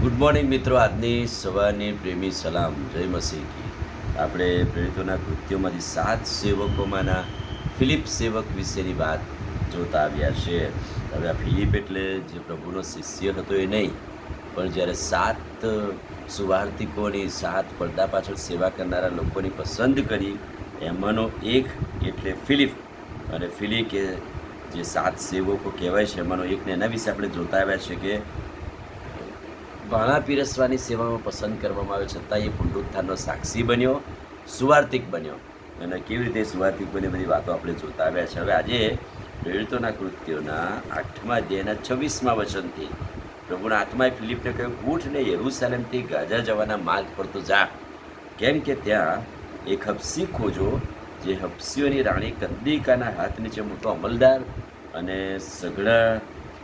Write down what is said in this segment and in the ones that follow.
Good morning મિત્રો. આજની સવારની પ્રેમી સલામ. જય મસીહ કી. આપણે પ્રેરિતોના કૃત્યોમાંથી 7 સેવકોમાંના ફિલિપ સેવક વિશેની વાત જોતા આવ્યા છે. હવે આ ફિલિપ એટલે જે પ્રભુનો શિષ્ય હતો એ નહીં, પણ જ્યારે 7 સુવાર્તિકોની 7 પડદા પાછળ સેવા કરનારા લોકોની પસંદ કરી એમાંનો એક એટલે ફિલિપ. અને ફિલિપ એ જે 7 સેવકો કહેવાય છે એમાંનો એકને એના વિશે આપણે જોતા આવ્યા છે કે ભાણા પીરસવાની સેવામાં પસંદ કરવામાં આવે છતાં એ પુનરુત્થાનનો સાક્ષી બન્યો, સુવાર્તિક બન્યો. અને કેવી રીતે સુવાર્તિક બની બધી વાતો આપણે જોતા આવ્યા છે. હવે આજે પ્રેરિતોના કૃત્યોના 8મા અધ્યાયના 26મા વચનથી પ્રભુના આત્માએ ફિલિપને કહ્યું, ઉઠ ને યરૂશાલેમથી ગાઝા જવાના માર્ગ પર તો જા, કેમ કે ત્યાં એક હબસી ખોજો, જે હબસીઓની રાણી કંદિકાના હાથ નીચે મોટો અમલદાર અને સઘળા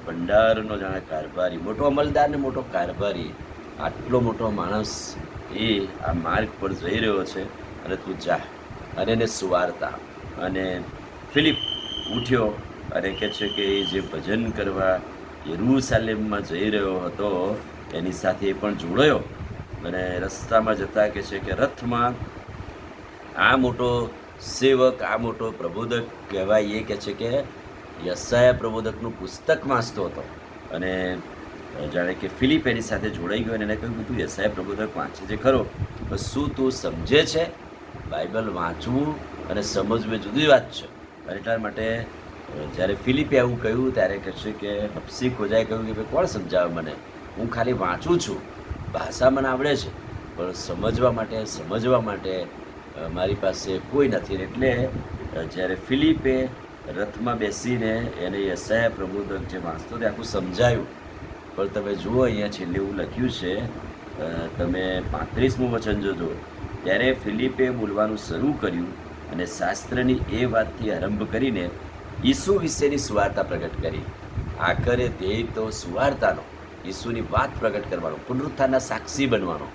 ભંડારનો જાણે કારભારી, મોટો અમલદાર ને મોટો કારભારી, આટલો મોટો માણસ એ આ માર્ગ પર જઈ રહ્યો છે અને તું જા અને એને સુવાર્તા. અને ફિલિપ ઉઠ્યો અને કહે છે કે એ જે ભજન કરવા યરૂશાલેમમાં જઈ રહ્યો હતો એની સાથે એ પણ જોડાયો. અને રસ્તામાં જતા કહે છે કે રથમાં આ મોટો સેવક, આ મોટો પ્રબોધક કહેવાય, એ કહે છે કે યશાયા પ્રબોધકનું પુસ્તક વાંચતો હતો. અને જાણે કે ફિલિપ એની સાથે જોડાઈ ગયો અને એને કહ્યું કે તું યશાયા પ્રબોધક વાંચે છે ખરો, પણ શું તું સમજે છે? બાઇબલ વાંચવું અને સમજવું એ જુદી વાત છે. અને એટલા માટે જ્યારે ફિલિપે આવું કહ્યું ત્યારે કહે છે કે હબસી ખોજાએ કહ્યું કે ભાઈ કોણ સમજાવે મને, હું ખાલી વાંચું છું, ભાષા મને આવડે છે, પણ સમજવા માટે મારી પાસે કોઈ નથી. એટલે જ્યારે ફિલિપે રથમાં બેસીને એને યશાયા પ્રબોધક જે વાંચતો તે આખું સમજાયું. પણ તમે જુઓ અહીંયા છેલ્લે એવું લખ્યું છે, તમે 35મું વચન જોજો. ત્યારે ફિલિપે બોલવાનું શરૂ કર્યું અને શાસ્ત્રની એ વાતથી આરંભ કરીને ઈસુ વિશેની સુવાર્તા પ્રગટ કરી. આખરે ધ્યેય તો સુવાર્તાનો, ઈસુની વાત પ્રગટ કરવાનો, પુનરુત્થાનના સાક્ષી બનવાનો.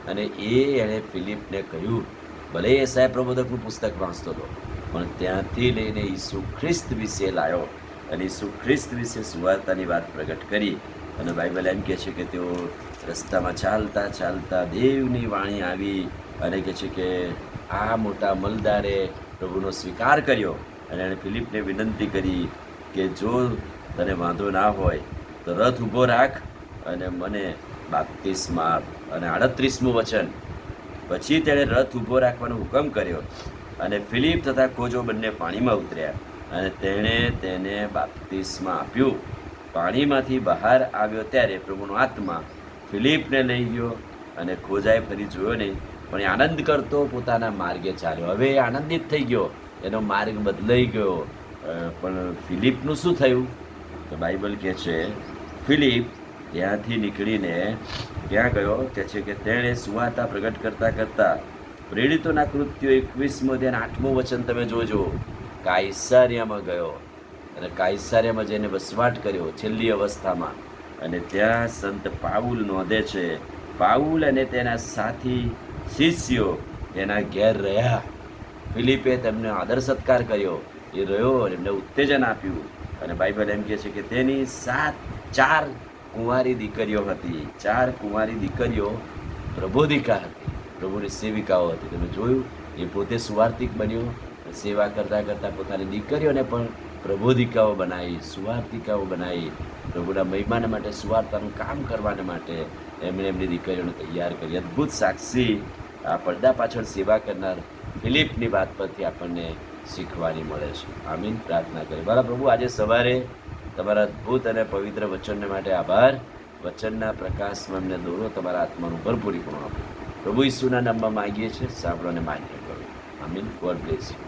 અને એણે ફિલિપને કહ્યું, ભલે યશાયા પ્રબોધકનું પુસ્તક વાંચતો હતો, પણ ત્યાંથી લઈને ઈસુ ખ્રિસ્ત વિશે લાવ્યો અને ઈસુ ખ્રિસ્ત વિશે સુવાર્તાની વાત પ્રગટ કરી. અને બાઇબલ એમ કહે છે કે તેઓ રસ્તામાં ચાલતા ચાલતા દેવની વાણી આવી અને કહે છે કે આ મોટા અમલદારે પ્રભુનો સ્વીકાર કર્યો. અને એણે ફિલિપને વિનંતી કરી કે જો તને વાંધો ના હોય તો રથ ઊભો રાખ અને મને બાપ્તિસ્મા આપ. અને 38મું વચન, પછી તેણે રથ ઊભો રાખવાનો હુકમ કર્યો અને ફિલિપ તથા ખોજો બંને પાણીમાં ઉતર્યા અને તેણે તેને બાપ્તિસ્મા આપ્યું. પાણીમાંથી બહાર આવ્યો ત્યારે પ્રભુનો આત્મા ફિલિપને લઈ ગયો અને ખોજાએ ફરી જોયો નહીં, પણ એ આનંદ કરતો પોતાના માર્ગે ચાલ્યો. હવે એ આનંદિત થઈ ગયો, એનો માર્ગ બદલાઈ ગયો. પણ ફિલિપનું શું થયું? તો બાઇબલ કહે છે ફિલિપ ત્યાંથી નીકળીને ક્યાં ગયો? કહે છે કે તેણે સુવાર્તા પ્રગટ કરતાં કરતાં પ્રેરિતોના કૃત્યો 21મો અધ્યાય 8મું વચન તમે જોજો, કાઇસારિયામાં ગયો અને કાઇસારિયામાં જઈને વસવાટ કર્યો છેલ્લી અવસ્થામાં. અને ત્યાં સંત પાઉલ નોંધે છે, પાઉલ અને તેના સાથી શિષ્યો તેના ઘેર રહ્યા. ફિલિપે તેમને આદર સત્કાર કર્યો, એ રહ્યો, એમને ઉત્તેજન આપ્યું. અને બાઇબલ એમ કહે છે કે તેની 4 કુંવારી દીકરીઓ હતી. 4 કુંવારી દીકરીઓ પ્રબોધિકા હતી, પ્રભુની સેવિકાઓ હતી. તમે જોયું, એ પોતે સુવાર્તિક બન્યો, સેવા કરતાં કરતાં પોતાની દીકરીઓને પણ પ્રબોધિકાઓ બનાવી, સુવાર્તિકાઓ બનાવી. પ્રભુના મહિમાને માટે, સુવાર્તાનું કામ કરવાને માટે એમણે એમની દીકરીઓને તૈયાર કરી. અદ્ભુત સાક્ષી આ પડદા પાછળ સેવા કરનાર ફિલિપની વાત પરથી આપણને શીખવાની મળે છે. આમીન. પ્રાર્થના કરીએ. મારા પ્રભુ, આજે સવારે તમારા અદ્ભુત અને પવિત્ર વચનને માટે આભાર. વચનના પ્રકાશમાં અમને દોરો, તમારા આત્માનું ભરપૂરીપણું આપો. પ્રભુ ઈસુના નામમાં માગીએ છીએ, સાંભળો અને માન્ય કરો. આમીન. God bless you.